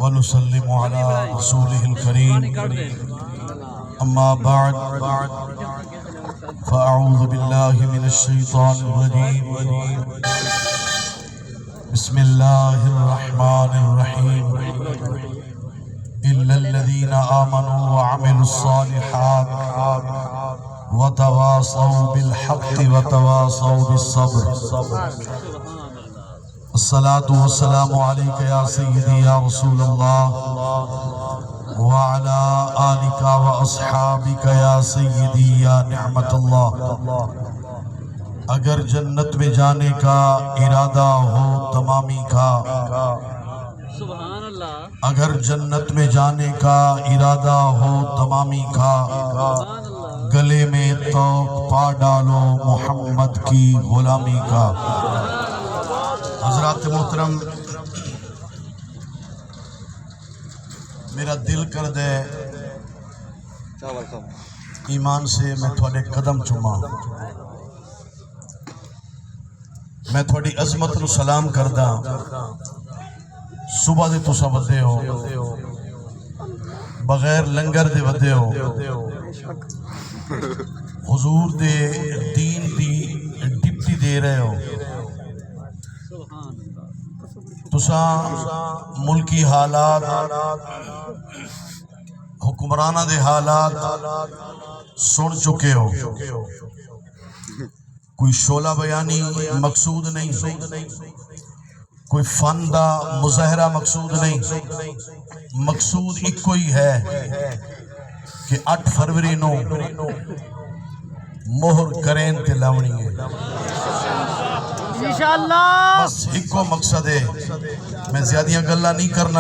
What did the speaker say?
ونسلم على رسوله الكريم اما بعد فاعوذ بالله من الشيطان الرجيم بسم الله الرحمن الرحيم إلا الذين آمنوا وعملوا الصالحات وتواصوا بالحق وتواصوا بالصبر الصلاة والسلام عليك يا سيدي يا رسول الله وعلى آلك وأصحابك يا سيدي يا نعمت اللہ. اگر جنت میں جانے کا ارادہ ہو تمامی کا، اگر جنت میں جانے کا ارادہ ہو تمامی کا، گلے میں توق پا ڈالو محمد کی غلامی کا. حضرات محترم، میرا دل کر دے ایمان سے میں تھوڑے قدم چوما، میں تھوڑی عظمت نو سلام کردہ. صبح دے تسا ودے ہو، بغیر لنگر دے ودے ہو، حضور دے دین دی ڈپٹی دے رہے ہو. تسا ملکی حالات، حکمرانہ دے حالات سن چکے ہو. کوئی شعلہ بیانی مقصود نہیں، کوئی فن دا مظاہرہ مقصود نہیں. مقصود ایک کوئی ہے کہ 8 فروری نو مہر کرین تے لاونی ہے. انشاءاللہ بس ایک کو مقصد ہے. میں زیادہ گلہ نہیں کرنا